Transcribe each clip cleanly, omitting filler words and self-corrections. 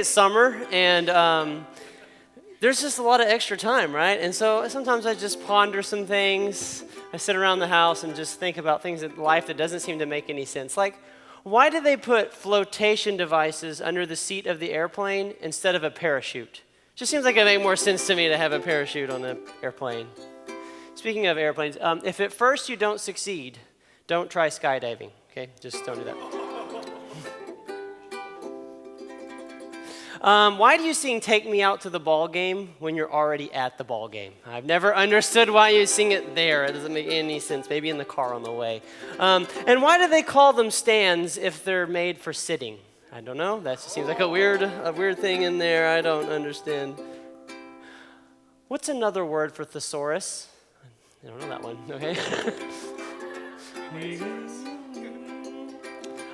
It's summer, and there's just a lot of extra time, right? And so sometimes I just ponder some things. I sit around the house and just think about things in life that doesn't seem to make any sense. Like, why do they put flotation devices under the seat of the airplane instead of a parachute? Just seems like it makes more sense to me to have a parachute on the airplane. Speaking of airplanes, if at first you don't succeed, don't try skydiving, okay? Just don't do that. Why do you sing Take Me Out to the Ball Game when you're already at the ball game? I've never understood why you sing it there. It doesn't make any sense. Maybe in the car on the way. And why do they call them stands if they're made for sitting? I don't know. That just seems like a weird thing in there. I don't understand. What's another word for thesaurus? I don't know that one. Okay.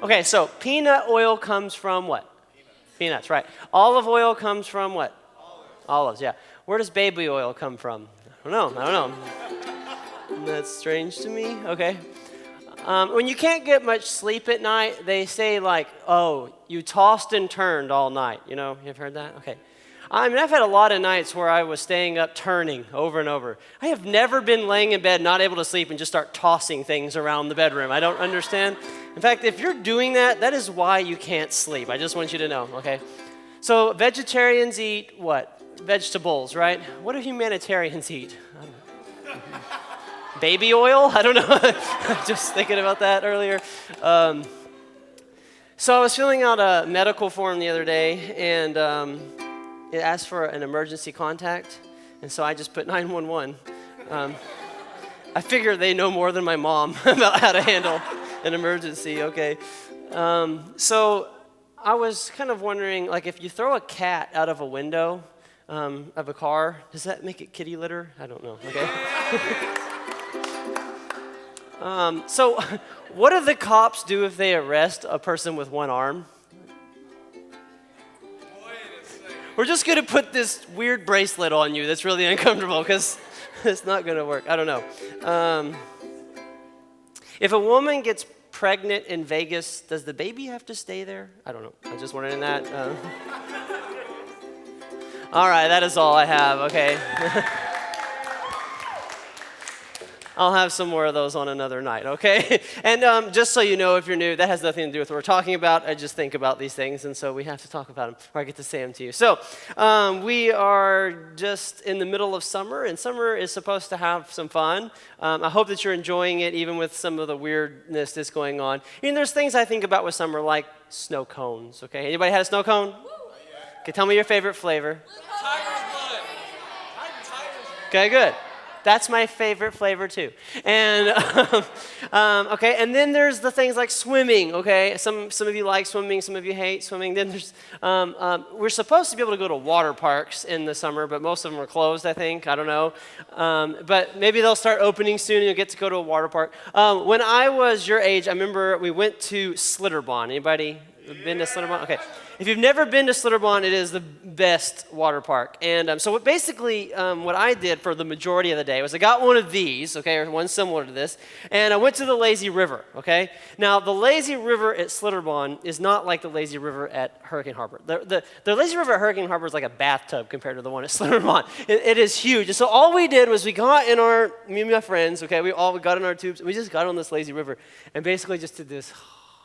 Okay, so peanut oil comes from what? Peanuts, right. Olive oil comes from what? Olives, yeah. Where does baby oil come from? I don't know. That's strange to me. Okay. When you can't get much sleep at night, they say like, oh, you tossed and turned all night. You know, you've heard that? Okay. I mean, I've had a lot of nights where I was staying up turning over and over. I have never been laying in bed not able to sleep and just start tossing things around the bedroom. I don't understand. In fact, if you're doing that, that is why you can't sleep. I just want you to know, okay? So vegetarians eat what? Vegetables, right? What do humanitarians eat? Baby oil? I don't know. Just thinking about that earlier. So I was filling out a medical form the other day, and it asked for an emergency contact, and so I just put 911. I figure they know more than my mom about how to handle an emergency, okay? So I was kind of wondering, like, if you throw a cat out of a window of a car, does that make it kitty litter? I don't know, okay? So what do the cops do if they arrest a person with one arm? We're just going to put this weird bracelet on you that's really uncomfortable because it's not going to work. I don't know. If a woman gets pregnant in Vegas, does the baby have to stay there? I don't know. I'm just wondering that. All right, that is all I have. Okay. I'll have some more of those on another night, okay? And just so you know, if you're new, that has nothing to do with what we're talking about. I just think about these things, and so we have to talk about them, or I get to say them to you. So we are just in the middle of summer, and summer is supposed to have some fun. I hope that you're enjoying it, even with some of the weirdness that's going on. You know, there's things I think about with summer, like snow cones, okay? Anybody had a snow cone? Okay, tell me your favorite flavor. Tiger's blood. Okay, good. That's my favorite flavor too. And okay, and then there's the things like swimming. Okay, some of you like swimming, some of you hate swimming. Then there's we're supposed to be able to go to water parks in the summer, but most of them are closed. I think I don't know, but maybe they'll start opening soon, and you'll get to go to a water park. When I was your age, I remember we went to Slitterbahn. Anybody been to Slitterbahn? Okay. If you've never been to Slitterbahn, it is the best water park. And so what I did for the majority of the day was I got one of these, okay, or one similar to this, and I went to the lazy river, okay? Now, the lazy river at Slitterbahn is not like the lazy river at Hurricane Harbor. The lazy river at Hurricane Harbor is like a bathtub compared to the one at Slitterbahn. It is huge. And so all we did was me and my friends, okay, we got in our tubes, and we just got on this lazy river and basically just did this.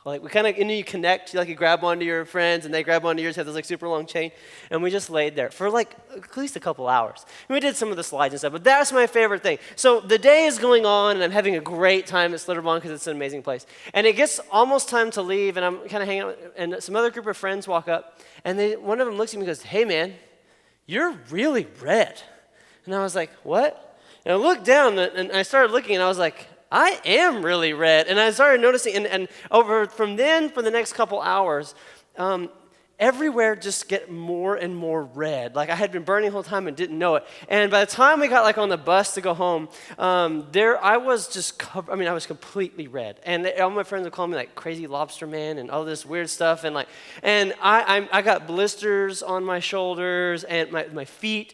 Like, we kind of, you connect, you grab onto your friends, and they grab onto yours, have this, super long chain, and we just laid there for, at least a couple hours. And we did some of the slides and stuff, but that's my favorite thing. So the day is going on, and I'm having a great time at Slitterbahn because it's an amazing place. And it gets almost time to leave, and I'm kind of hanging out, and some other group of friends walk up, and one of them looks at me and goes, "Hey, man, you're really red." And I was like, "What?" And I looked down, and I started looking, and I was like, I am really red. And I started noticing, and over from then, for the next couple hours, everywhere just get more and more red. Like I had been burning the whole time and didn't know it. And by the time we got on the bus to go home, I was just covered. I mean, I was completely red. And all my friends would call me like crazy lobster man and all this weird stuff. And I got blisters on my shoulders, and my feet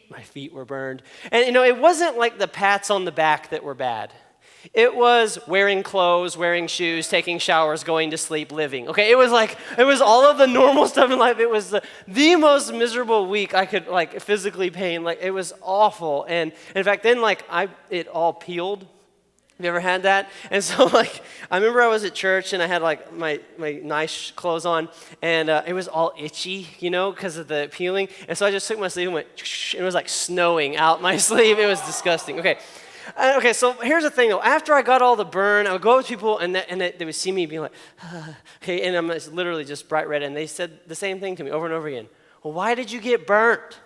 were burned. And it wasn't like the pats on the back that were bad. It was wearing clothes, wearing shoes, taking showers, going to sleep, living. Okay, it was all of the normal stuff in life. It was the most miserable week I could physically pain. Like it was awful. And in fact, then it all peeled. Have you ever had that? And so I remember I was at church and I had my nice clothes on and it was all itchy, because of the peeling. And so I just took my sleeve and went, and it was like snowing out my sleeve. It was disgusting. Okay, so here's the thing though. After I got all the burn, I would go up to people and they would see me being like, okay, and I'm literally just bright red. And they said the same thing to me over and over again. Well, why did you get burnt?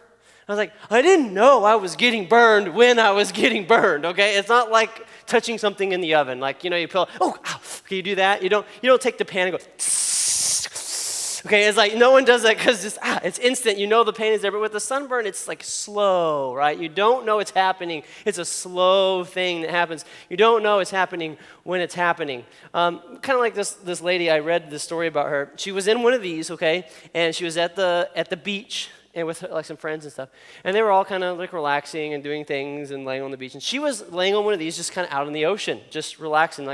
I was like, I didn't know I was getting burned when I was getting burned, okay? It's not like touching something in the oven. You pull, ow, can you do that? You don't take the pan and go, okay, it's like no one does that because it's instant. The pain is there. But with the sunburn, it's slow, right? You don't know it's happening. It's a slow thing that happens. You don't know it's happening when it's happening. Kind of like this lady, I read this story about her. She was in one of these, okay, and she was at the beach and with some friends and stuff. And they were all kind of relaxing and doing things and laying on the beach. And she was laying on one of these just kind of out in the ocean, just relaxing,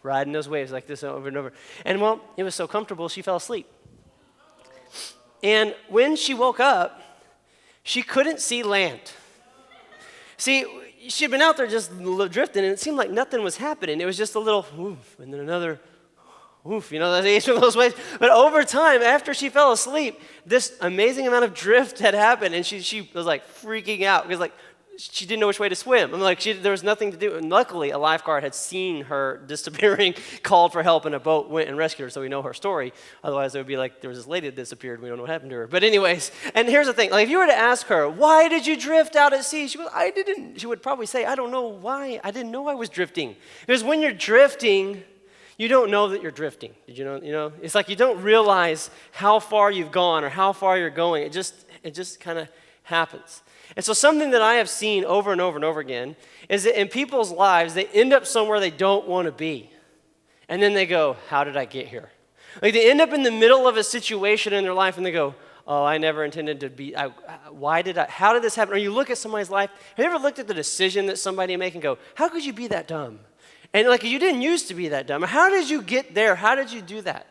riding those waves like this over and over. And well, it was so comfortable, she fell asleep. And when she woke up, she couldn't see land. See, she'd been out there just drifting, and it seemed like nothing was happening. It was just a little woof, and then another woof, that's each of those waves. But over time, after she fell asleep, this amazing amount of drift had happened, and she was freaking out because she didn't know which way to swim. There was nothing to do. And luckily, a lifeguard had seen her disappearing, called for help, and a boat went and rescued her, so we know her story. Otherwise, it would be there was this lady that disappeared, we don't know what happened to her. But anyways, and here's the thing. If you were to ask her, why did you drift out at sea? She would probably say, I don't know why. I didn't know I was drifting. Because when you're drifting, you don't know that you're drifting. Did you know? It's like you don't realize how far you've gone or how far you're going. It just kind of happens. And so something that I have seen over and over and over again is that in people's lives, they end up somewhere they don't want to be. And then they go, how did I get here? They end up in the middle of a situation in their life and they go, oh, I never intended to be, how did this happen? Or you look at somebody's life, have you ever looked at the decision that somebody made and go, how could you be that dumb? And you didn't used to be that dumb. How did you get there? How did you do that?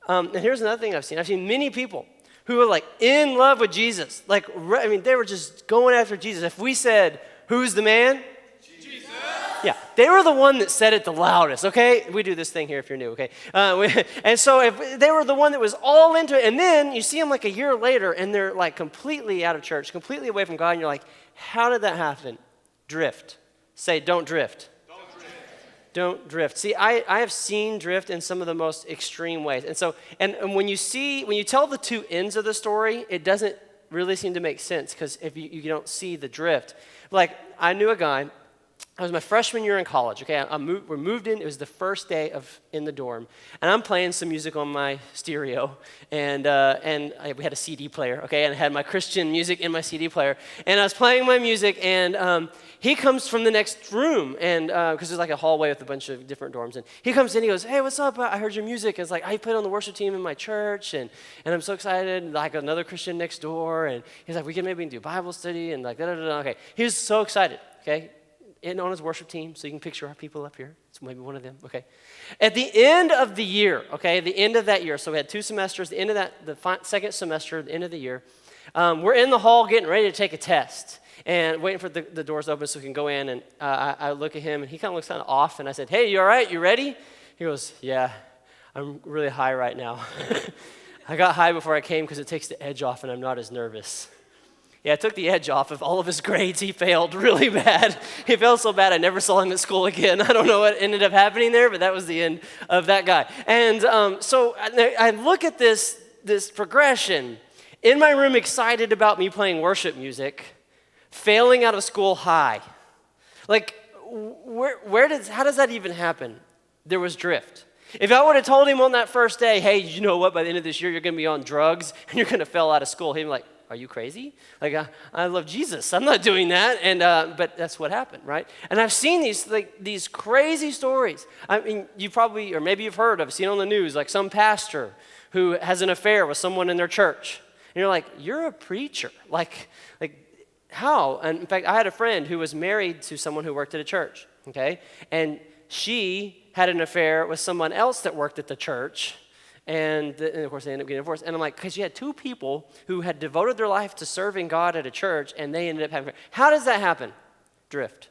And here's another thing I've seen. I've seen many people who were in love with Jesus. They were just going after Jesus. If we said, who's the man? Jesus. Yeah, they were the one that said it the loudest, okay? We do this thing here if you're new, okay? And so if they were the one that was all into it, and then you see them a year later, and they're completely out of church, completely away from God, and you're like, how did that happen? Drift. Say, don't drift. Don't drift. See, I have seen drift in some of the most extreme ways. And so, and when you tell the two ends of the story, it doesn't really seem to make sense because if you don't see the drift. I knew a guy, it was my freshman year in college, okay? We moved in, it was the first day in the dorm, and I'm playing some music on my stereo, and we had a CD player, okay? And I had my Christian music in my CD player, and I was playing my music, and he comes from the next room, and because there's a hallway with a bunch of different dorms, and he comes in, he goes, hey, what's up? I heard your music. It's I played on the worship team in my church, and I'm so excited, another Christian next door, and he's we can maybe do Bible study, and da-da-da-da. Okay, he was so excited, okay? In on his worship team, so you can picture our people up here. It's maybe one of them, okay? At the end of the year, okay, the end of that year, so we had 2 semesters, the end of the second semester, the end of the year, we're in the hall getting ready to take a test and waiting for the doors open so we can go in, and I look at him, and he kind of looks kind of off, and I said, hey, you all right? You ready? He goes, yeah, I'm really high right now. I got high before I came because it takes the edge off, and I'm not as nervous. Yeah, it took the edge off of all of his grades. He failed really bad. He failed so bad I never saw him at school again. I don't know what ended up happening there, but that was the end of that guy. And so I look at this progression. In my room, excited about me playing worship music, failing out of school high. How does that even happen? There was drift. If I would have told him on that first day, hey, you know what, by the end of this year, you're going to be on drugs and you're going to fail out of school, he'd be like, are you crazy? I love Jesus. I'm not doing that. And but that's what happened, right? And I've seen these crazy stories. I mean, you probably, or maybe you've heard of, seen on the news, some pastor who has an affair with someone in their church. And you're like, you're a preacher. How? And in fact, I had a friend who was married to someone who worked at a church. okay? And she had an affair with someone else that worked at the church, and of course they ended up getting divorced. And I'm like, because you had two people who had devoted their life to serving God at a church, and they ended up having, how does that happen? Drift.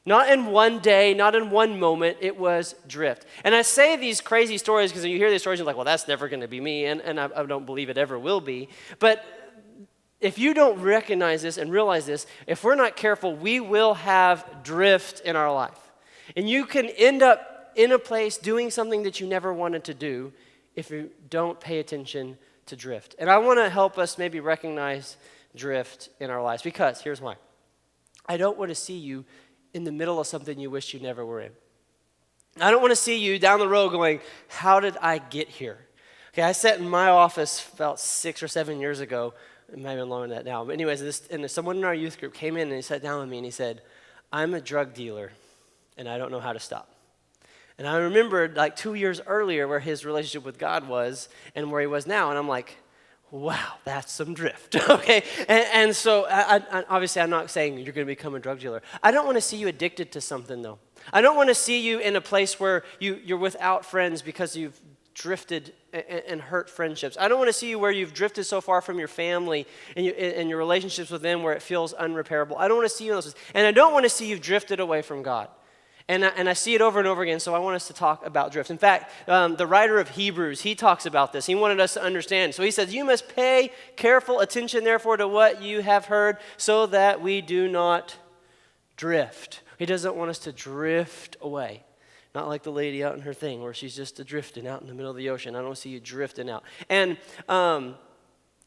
Not in one day, not in one moment, it was drift. And I say these crazy stories because you hear these stories, you're like, well, that's never going to be me, and I don't believe it ever will be. But if you don't recognize this and realize this, if we're not careful, we will have drift in our life. And you can end up in a place doing something that you never wanted to do if you don't pay attention to drift. And I want to help us maybe recognize drift in our lives because here's why. I don't want to see you in the middle of something you wish you never were in. I don't want to see you down the road going, how did I get here? Okay, I sat in my office about 6 or 7 years ago. It might have been longer than that now. But anyways, someone in our youth group came in and he sat down with me and he said, I'm a drug dealer and I don't know how to stop. And I remembered like 2 years earlier where his relationship with God was and where he was now. And I'm like, wow, that's some drift, okay? And so, I obviously, I'm not saying you're going to become a drug dealer. I don't want to see you addicted to something, though. I don't want to see you in a place where you're without friends because you've drifted and hurt friendships. I don't want to see you where you've drifted so far from your family and your relationships with them where it feels unrepairable. I don't want to see you in those places. And I don't want to see you've drifted away from God. And I see it over and over again, so I want us to talk about drift. In fact, the writer of Hebrews, he talks about this. He wanted us to understand. So he says, you must pay careful attention, therefore, to what you have heard so that we do not drift. He doesn't want us to drift away. Not like the lady out in her thing where she's just drifting out in the middle of the ocean. I don't see you drifting out. And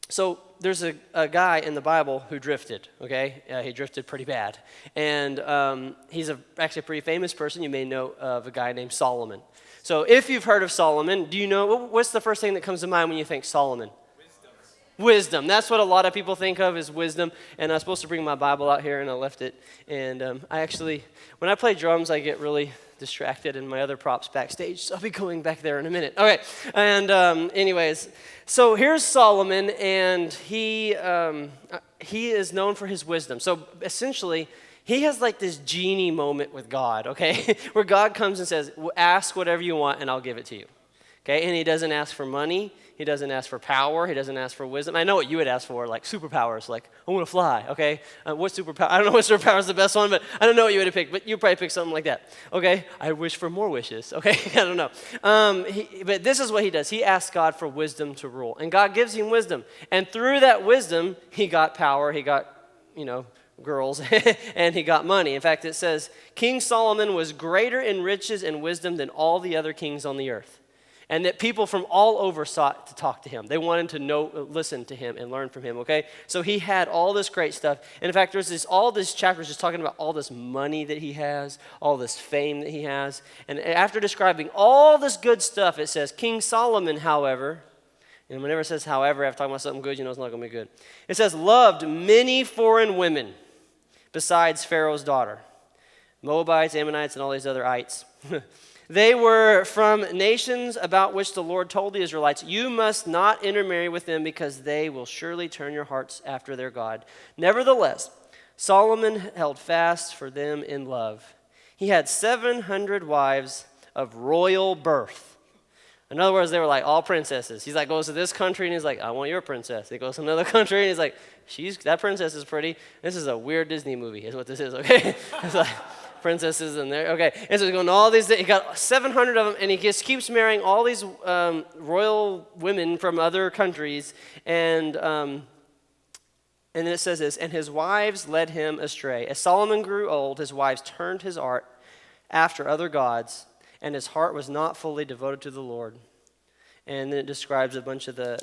so there's a guy in the Bible who drifted, okay? He drifted pretty bad. And he's actually a pretty famous person. You may know of a guy named Solomon. So if you've heard of Solomon, do you know, what's the first thing that comes to mind when you think Solomon? Wisdom. That's what a lot of people think of as wisdom. And I was supposed to bring my Bible out here, and I left it. And I actually, when I play drums, I get really distracted in my other props backstage, so I'll be going back there in a minute. Okay, and anyways, so here's Solomon, and he is known for his wisdom. So essentially, he has like this genie moment with God, okay, where God comes and says, ask whatever you want, and I'll give it to you. Okay, and he doesn't ask for money. He doesn't ask for power. He doesn't ask for wisdom. I know what you would ask for, like superpowers, like, I want to fly, okay? What superpower? I don't know what superpower is the best one, but I don't know what you would have picked, but you'd probably pick something like that, okay? I wish for more wishes, okay? I don't know. But this is what he does. He asks God for wisdom to rule, and God gives him wisdom. And through that wisdom, he got power, he got, girls, and he got money. In fact, it says, King Solomon was greater in riches and wisdom than all the other kings on the earth. And that people from all over sought to talk to him. They wanted to listen to him and learn from him, okay? So he had all this great stuff. And in fact, there's all this chapters just talking about all this money that he has, all this fame that he has. And after describing all this good stuff, it says, King Solomon, however, and whenever it says however, after talking about something good, it's not going to be good. It says, loved many foreign women besides Pharaoh's daughter, Moabites, Ammonites, and all these other ites. They were from nations about which the Lord told the Israelites, you must not intermarry with them because they will surely turn your hearts after their God. Nevertheless, Solomon held fast for them in love. He had 700 wives of royal birth. In other words, they were like all princesses. He's like, goes to this country, and he's like, I want your princess. He goes to another country, and he's like, that princess is pretty. This is a weird Disney movie, is what this is, okay? It's like, princesses in there. Okay, and so he's going to all these, he got 700 of them, and he just keeps marrying all these royal women from other countries, and then it says this, and his wives led him astray. As Solomon grew old, his wives turned his heart after other gods, and his heart was not fully devoted to the Lord. And then it describes a bunch of the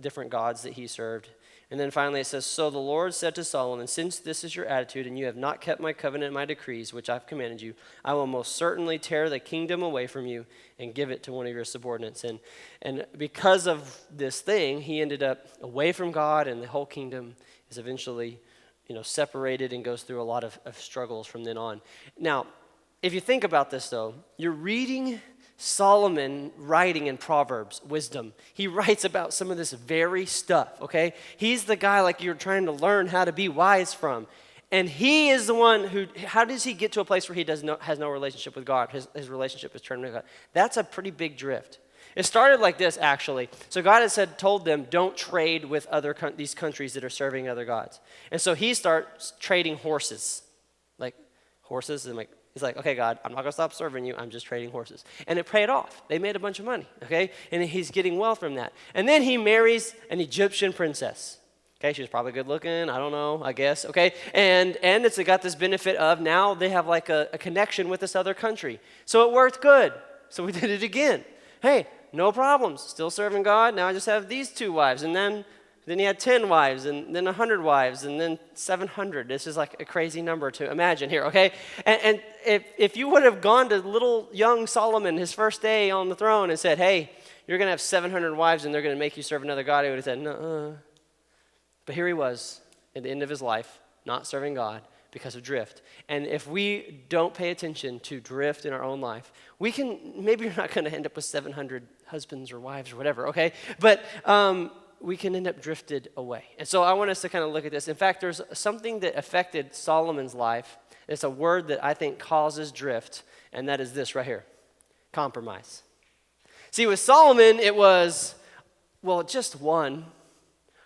different gods that he served. And then finally it says, so the Lord said to Solomon, since this is your attitude and you have not kept my covenant and my decrees, which I've commanded you, I will most certainly tear the kingdom away from you and give it to one of your subordinates. And because of this thing, he ended up away from God, and the whole kingdom is eventually, separated and goes through a lot of struggles from then on. Now, if you think about this, though, you're reading Solomon writing in Proverbs, wisdom. He writes about some of this very stuff, okay? He's the guy like you're trying to learn how to be wise from. And he is the one who, how does he get to a place where he has no relationship with God? His relationship is turned to God. That's a pretty big drift. It started like this, actually. So God had told them, don't trade with these countries that are serving other gods. And so he starts trading horses. Like horses, and he's like, okay, God, I'm not going to stop serving you. I'm just trading horses. And it paid off. They made a bunch of money, okay? And he's getting wealth from that. And then he marries an Egyptian princess. Okay, she was probably good looking, I don't know, I guess, okay? And it's got this benefit of now they have like a connection with this other country. So it worked good. So we did it again. Hey, no problems, still serving God. Now I just have these 2 wives. And then he had 10 wives, and then 100 wives, and then 700. This is like a crazy number to imagine here, okay? And if you would have gone to little young Solomon his first day on the throne and said, hey, you're going to have 700 wives and they're going to make you serve another God, he would have said, no. But here he was at the end of his life, not serving God because of drift. And if we don't pay attention to drift in our own life, maybe you're not going to end up with 700 husbands or wives or whatever, okay? But we can end up drifted away. And so I want us to kind of look at this. In fact, there's something that affected Solomon's life. It's a word that I think causes drift, and that is this right here, compromise. See, with Solomon, it was, just one.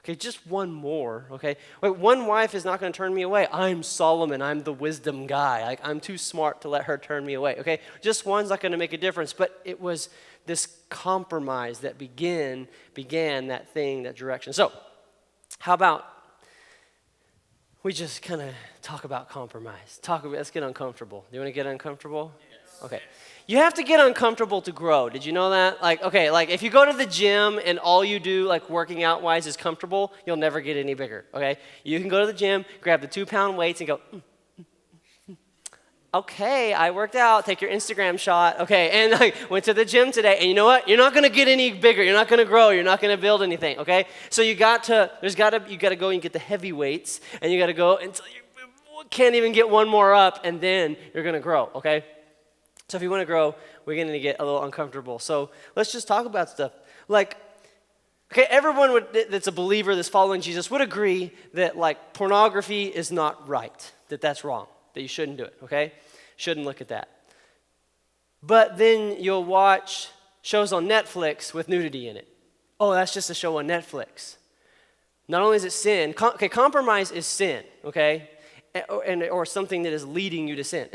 Okay, just one more, okay? Wait, one wife is not going to turn me away. I'm Solomon. I'm the wisdom guy. Like, I'm too smart to let her turn me away, okay? Just one's not going to make a difference. But it was this compromise that began that thing, that direction. So, how about we just kind of talk about compromise? Let's get uncomfortable. Do you want to get uncomfortable? Yes. Okay. You have to get uncomfortable to grow. Did you know that? Like if you go to the gym and all you do, like working out wise, is comfortable, you'll never get any bigger, okay? You can go to the gym, grab the 2-pound weights and go, okay, I worked out, take your Instagram shot, okay, and I went to the gym today, and you know what? You're not gonna get any bigger, you're not gonna grow, you're not gonna build anything, okay? So you gotta go and get the heavy weights, and you gotta go until you can't even get one more up, and then you're gonna grow, okay? So if you want to grow, we're going to get a little uncomfortable. So let's just talk about stuff. Like, okay, everyone that's a believer that's following Jesus would agree that, like, pornography is not right, that's wrong, that you shouldn't do it, okay? Shouldn't look at that. But then you'll watch shows on Netflix with nudity in it. Oh, that's just a show on Netflix. Not only is it sin, compromise is sin, okay? Or something that is leading you to sin.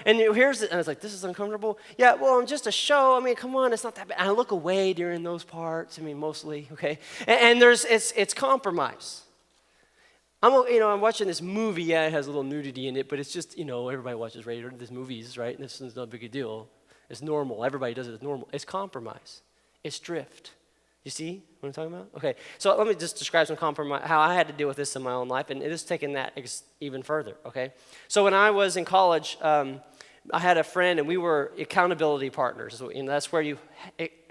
And I was like, this is uncomfortable. Yeah, well, I'm just a show. I mean, come on, it's not that bad. And I look away during those parts. I mean, mostly, okay. And it's compromise. I'm watching this movie. Yeah, it has a little nudity in it, but it's just, everybody watches these movies, right? This is not a big deal. It's normal. Everybody does it. It's normal. It's compromise. It's drift. You see what I'm talking about? Okay, so let me just describe some compromise, how I had to deal with this in my own life, and it has taken that even further, okay? So when I was in college, I had a friend, and we were accountability partners. That's where you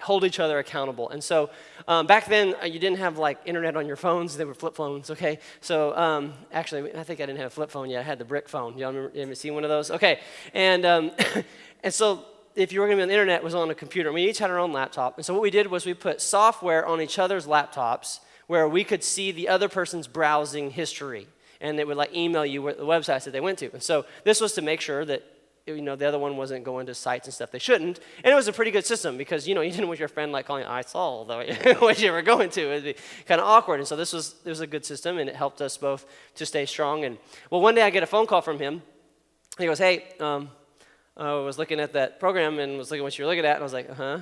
hold each other accountable. And so back then, you didn't have, like, internet on your phones. They were flip phones, okay? So actually, I think I didn't have a flip phone yet. I had the brick phone. Y'all remember, you ever seen one of those? Okay, and and so if you were going to be on the internet, it was on a computer. We each had our own laptop. And so what we did was we put software on each other's laptops where we could see the other person's browsing history. And it would like email you the websites that they went to. And so this was to make sure that the other one wasn't going to sites and stuff they shouldn't. And it was a pretty good system because, you didn't want your friend like calling, I saw what you were going to. It would be kind of awkward. And so this was a good system, and it helped us both to stay strong. And well, one day I get a phone call from him. He goes, hey, I was looking at that program and was looking at what you were looking at, and I was like, uh-huh.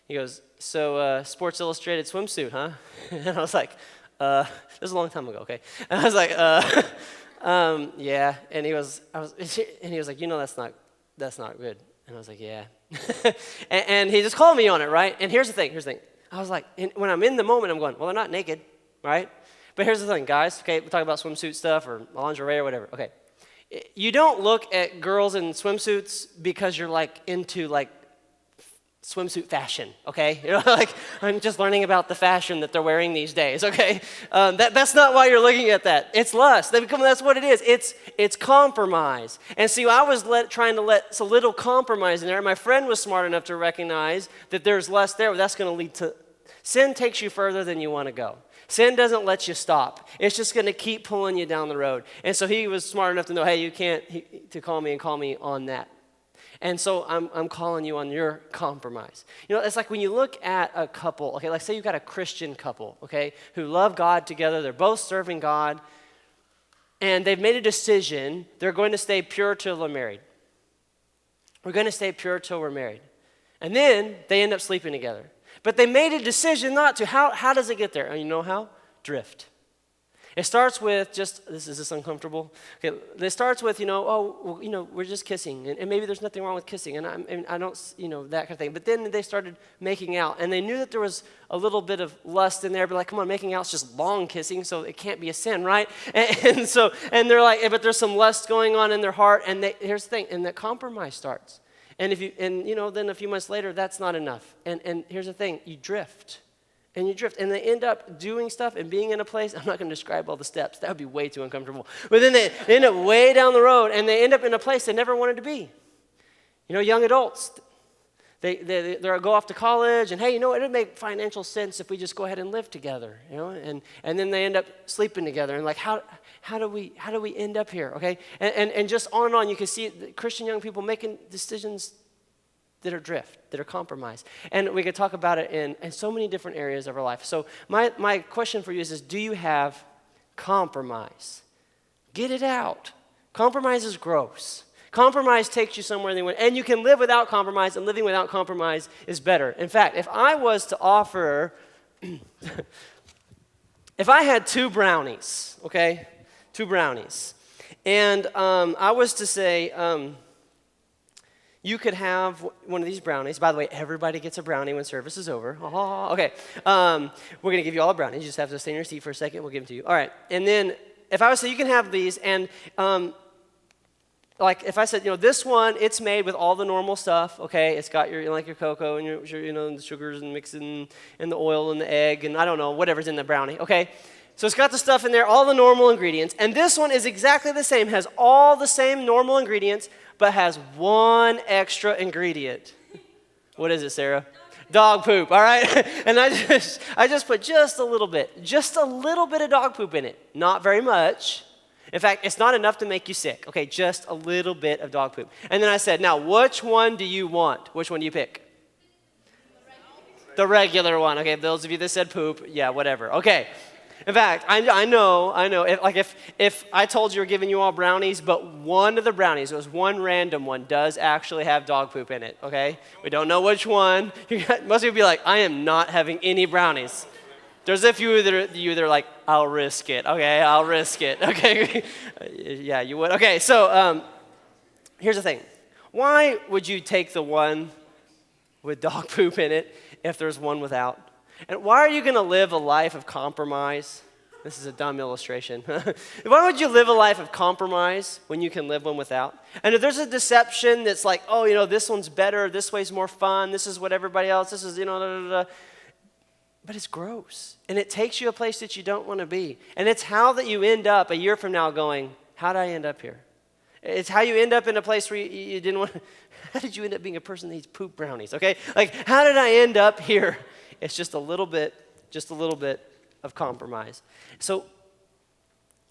He goes, so Sports Illustrated swimsuit, huh? And I was like, this was a long time ago, okay? And I was like, yeah. And he was like, that's not good. And I was like, yeah. and he just called me on it, right? And here's the thing. I was like, when I'm in the moment, I'm going, well, they're not naked, right? But here's the thing, guys, okay? We're talking about swimsuit stuff or lingerie or whatever, okay? You don't look at girls in swimsuits because you're like into like swimsuit fashion, okay? Like I'm just learning about the fashion that they're wearing these days, okay? That's not why you're looking at that. It's lust. That's what it is. It's compromise. And see, I was trying to let a little compromise in there. My friend was smart enough to recognize that there's lust there, but that's going to lead to Sin takes you further than you want to go. Sin doesn't let you stop. It's just going to keep pulling you down the road. And so he was smart enough to know, hey, you can't to call me on that. And so I'm calling you on your compromise. You know, it's like when you look at a couple, okay, like say you've got a Christian couple, okay, who love God together. They're both serving God. And they've made a decision. They're going to stay pure till they're married. We're going to stay pure till we're married. And then they end up sleeping together. But they made a decision not to. How does it get there? And you know how? Drift. It starts with just, is this uncomfortable? Okay, it starts with, we're just kissing. And maybe there's nothing wrong with kissing. And I don't, that kind of thing. But then they started making out. And they knew that there was a little bit of lust in there. But like, come on, making out's just long kissing, so it can't be a sin, right? And they're like, but there's some lust going on in their heart. And here's the thing, and the compromise starts. And then a few months later, that's not enough. And here's the thing, you drift. And you drift. And they end up doing stuff and being in a place. I'm not going to describe all the steps. That would be way too uncomfortable. But then they end up way down the road, and they end up in a place they never wanted to be. Young adults, they go off to college, and hey, it would make financial sense if we just go ahead and live together, and then they end up sleeping together. And like, how do we end up here, okay? And just on and on, you can see Christian young people making decisions that are drift, that are compromised. And we could talk about it in so many different areas of our life. So my question for you is do you have compromise? Get it out. Compromise is gross. Compromise takes you somewhere they went. And you can live without compromise, and living without compromise is better. In fact, if I was to offer, if I had 2 brownies, okay, 2 brownies, and I was to say, you could have one of these brownies. By the way, everybody gets a brownie when service is over. Oh, okay. We're going to give you all a brownie. You just have to stay in your seat for a second. We'll give them to you. All right. And then if I was to say, you can have these. And like if I said, this one, it's made with all the normal stuff. Okay. It's got your cocoa and your the sugars and mixing and the oil and the egg and I don't know, whatever's in the brownie. Okay. So it's got the stuff in there, all the normal ingredients. And this one is exactly the same, has all the same normal ingredients, but has one extra ingredient. What is it, Sarah? Dog poop, all right? And I just put just a little bit of dog poop in it. Not very much. In fact, it's not enough to make you sick. Okay, just a little bit of dog poop. And then I said, now, which one do you want? Which one do you pick? The regular one. Okay, those of you that said poop, yeah, whatever. Okay. In fact, I know. If I told you we're giving you all brownies, but one of the brownies, it was one random one, does actually have dog poop in it, okay? We don't know which one. Most people be like, I am not having any brownies. There's a few that are like, I'll risk it, okay? I'll risk it, okay? Yeah, you would. Okay, so here's the thing. Why would you take the one with dog poop in it if there's one without? And why are you going to live a life of compromise? This is a dumb illustration. Why would you live a life of compromise when you can live one without? And if there's a deception that's like, this one's better, this way's more fun, this is what everybody else, this is, But it's gross. And it takes you a place that you don't want to be. And it's how that you end up a year from now going, how did I end up here? It's how you end up in a place where you didn't want to. How did you end up being a person that eats poop brownies, okay? Like, how did I end up here? It's just a little bit of compromise. So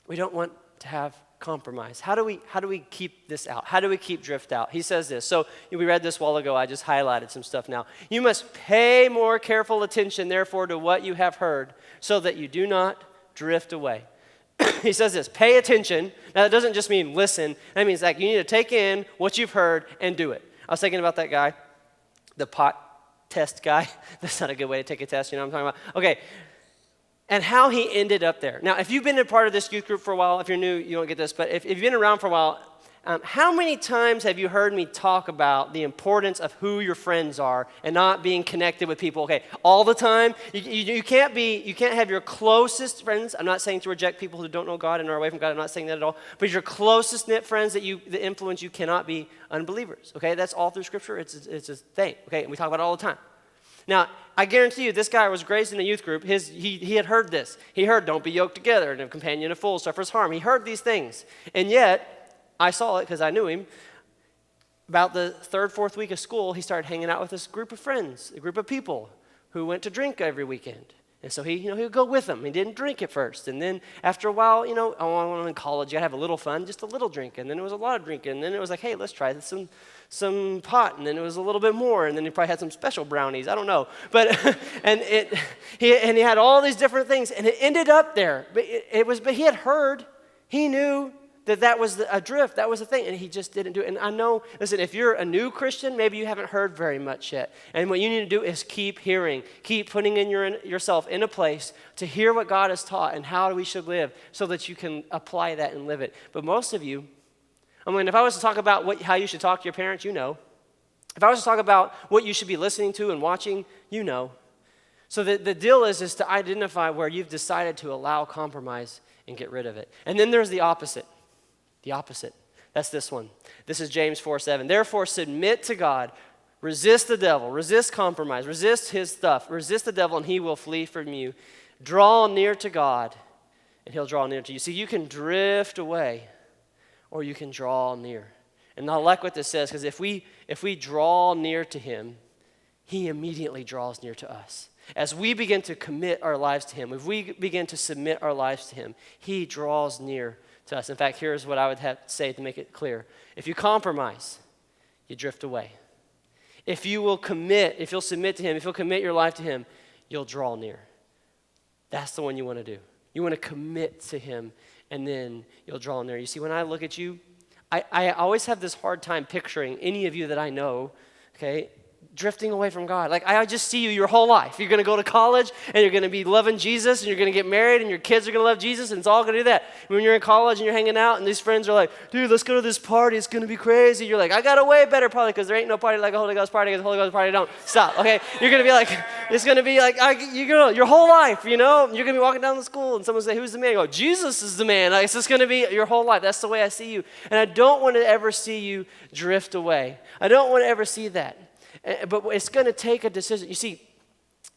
we don't want to have compromise. How do we keep this out? How do we keep drift out? He says this. So we read this a while ago. I just highlighted some stuff now. You must pay more careful attention, therefore, to what you have heard, so that you do not drift away. He says this, pay attention. Now, that doesn't just mean listen. That means like you need to take in what you've heard and do it. I was thinking about that guy, the pot test guy. That's not a good way to take a test, you know what I'm talking about? Okay, and how he ended up there. Now, if you've been a part of this youth group for a while, if you're new, you don't get this, but if you've been around for a while, how many times have you heard me talk about the importance of who your friends are and not being connected with people? Okay, all the time. You can't have your closest friends. I'm not saying to reject people who don't know God and are away from God. I'm not saying that at all. But your closest knit friends that influence you cannot be unbelievers. Okay, that's all through Scripture. It's a thing. Okay, and we talk about it all the time. Now, I guarantee you, this guy was raised in a youth group. He had heard this. He heard, don't be yoked together, and a companion of fools suffers harm. He heard these things. And yet, I saw it because I knew him. About the third, fourth week of school, he started hanging out with this group of friends, a group of people who went to drink every weekend. And so he would go with them. He didn't drink at first. And then after a while, when I'm in college, you got to have a little fun, just a little drink. And then it was a lot of drinking. And then it was like, hey, let's try some pot. And then it was a little bit more. And then he probably had some special brownies. I don't know. But, he had all these different things. And it ended up there. But he had heard, he knew that was a drift, that was a thing, and he just didn't do it. And I know, listen, if you're a new Christian, maybe you haven't heard very much yet. And what you need to do is keep hearing, keep putting in yourself in a place to hear what God has taught and how we should live so that you can apply that and live it. But most of you, if I was to talk about how you should talk to your parents, you know. If I was to talk about what you should be listening to and watching, you know. So the deal is to identify where you've decided to allow compromise and get rid of it. And then there's the opposite. The opposite. That's this one. This is James 4:7. Therefore, submit to God. Resist the devil. Resist compromise. Resist his stuff. Resist the devil, and he will flee from you. Draw near to God, and he'll draw near to you. See, you can drift away, or you can draw near. And I like what this says, because if we draw near to him, he immediately draws near to us. As we begin to commit our lives to him, if we begin to submit our lives to him, he draws near to us. In fact, here's what I would have to say to make it clear. If you compromise, you drift away. If you will commit, if you'll submit to him, if you'll commit your life to him, you'll draw near. That's the one you want to do. You want to commit to him, and then you'll draw near. You see, when I look at you, I always have this hard time picturing any of you that I know, okay, drifting away from God. Like, I just see you your whole life. You're going to go to college, and you're going to be loving Jesus, and you're going to get married, and your kids are going to love Jesus, and it's all going to do that. When you're in college and you're hanging out, and these friends are like, dude, let's go to this party. It's going to be crazy. You're like, I got a way better party, because there ain't no party like a Holy Ghost party, because the Holy Ghost party don't stop, okay? You're going to be like, it's going to be like, your whole life, you're going to be walking down the school, and someone say, who's the man? You go, Jesus is the man. Like, it's just going to be your whole life. That's the way I see you. And I don't want to ever see you drift away. I don't want to ever see that. But it's going to take a decision. You see,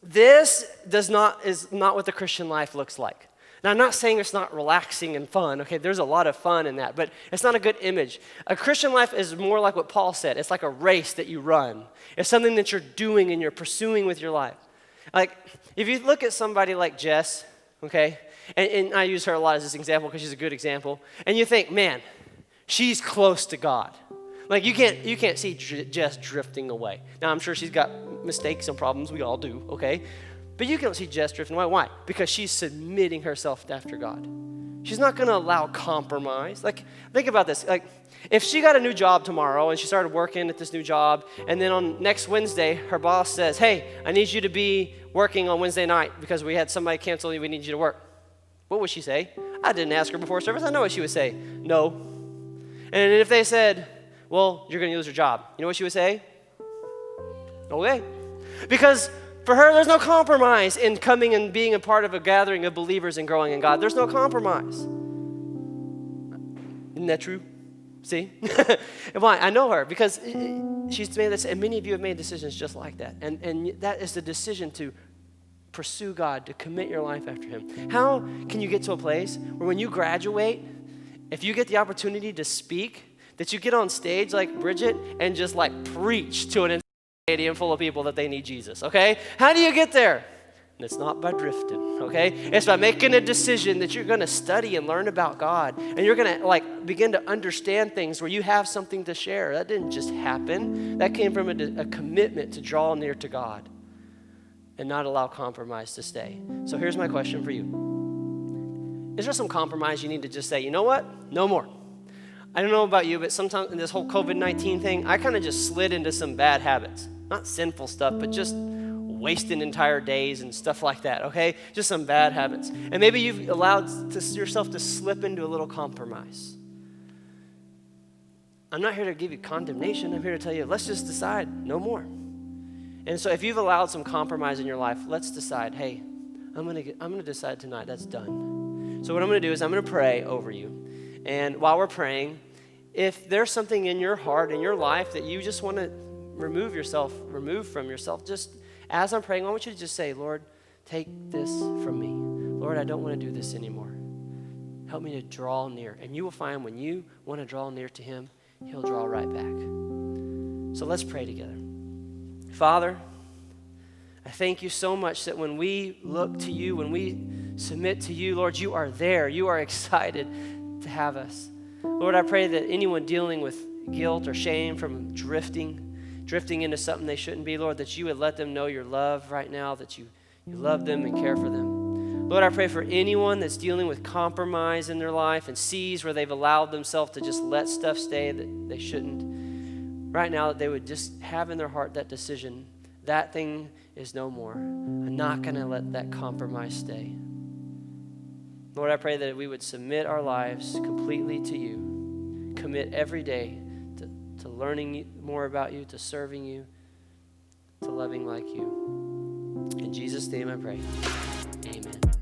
this is not what the Christian life looks like. Now, I'm not saying it's not relaxing and fun. Okay, there's a lot of fun in that, but it's not a good image. A Christian life is more like what Paul said. It's like a race that you run. It's something that you're doing and you're pursuing with your life. Like, if you look at somebody like Jess, okay, and I use her a lot as this example because she's a good example, and you think, man, she's close to God. Like, you can't see Jess drifting away. Now, I'm sure she's got mistakes and problems. We all do, okay? But you can't see Jess drifting away. Why? Because she's submitting herself after God. She's not going to allow compromise. Like, think about this. Like, if she got a new job tomorrow and she started working at this new job, and then on next Wednesday, her boss says, hey, I need you to be working on Wednesday night because we had somebody cancel, we need you to work. What would she say? I didn't ask her before service. I know what she would say. No. And if they said, well, you're going to lose your job. You know what she would say? Okay. Because for her, there's no compromise in coming and being a part of a gathering of believers and growing in God. There's no compromise. Isn't that true? See? Why? I know her because she's made this, and many of you have made decisions just like that. And that is the decision to pursue God, to commit your life after him. How can you get to a place where when you graduate, if you get the opportunity to speak, that you get on stage like Bridget and just like preach to an stadium full of people that they need Jesus, okay? How do you get there? And it's not by drifting, okay? It's by making a decision that you're going to study and learn about God, and you're going to like begin to understand things where you have something to share. That didn't just happen. That came from a commitment to draw near to God and not allow compromise to stay. So here's my question for you. Is there some compromise you need to just say, you know what? No more. I don't know about you, but sometimes in this whole COVID-19 thing, I kind of just slid into some bad habits. Not sinful stuff, but just wasting entire days and stuff like that, okay? Just some bad habits. And maybe you've allowed yourself to slip into a little compromise. I'm not here to give you condemnation. I'm here to tell you, let's just decide no more. And so if you've allowed some compromise in your life, let's decide, hey, I'm gonna decide tonight that's done. So what I'm gonna do is I'm gonna pray over you. And while we're praying, if there's something in your heart, in your life that you just want to remove from yourself, just as I'm praying, I want you to just say, Lord, take this from me. Lord, I don't want to do this anymore. Help me to draw near. And you will find when you want to draw near to him, he'll draw right back. So let's pray together. Father, I thank you so much that when we look to you, when we submit to you, Lord, you are there. You are excited to have us. Lord, I pray that anyone dealing with guilt or shame from drifting into something they shouldn't be, Lord, that you would let them know your love right now, that you love them and care for them. Lord, I pray for anyone that's dealing with compromise in their life and sees where they've allowed themselves to just let stuff stay that they shouldn't. Right now, that they would just have in their heart that decision, that thing is no more. I'm not going to let that compromise stay. Lord, I pray that we would submit our lives completely to you, commit every day to learning more about you, to serving you, to loving like you. In Jesus' name I pray. Amen.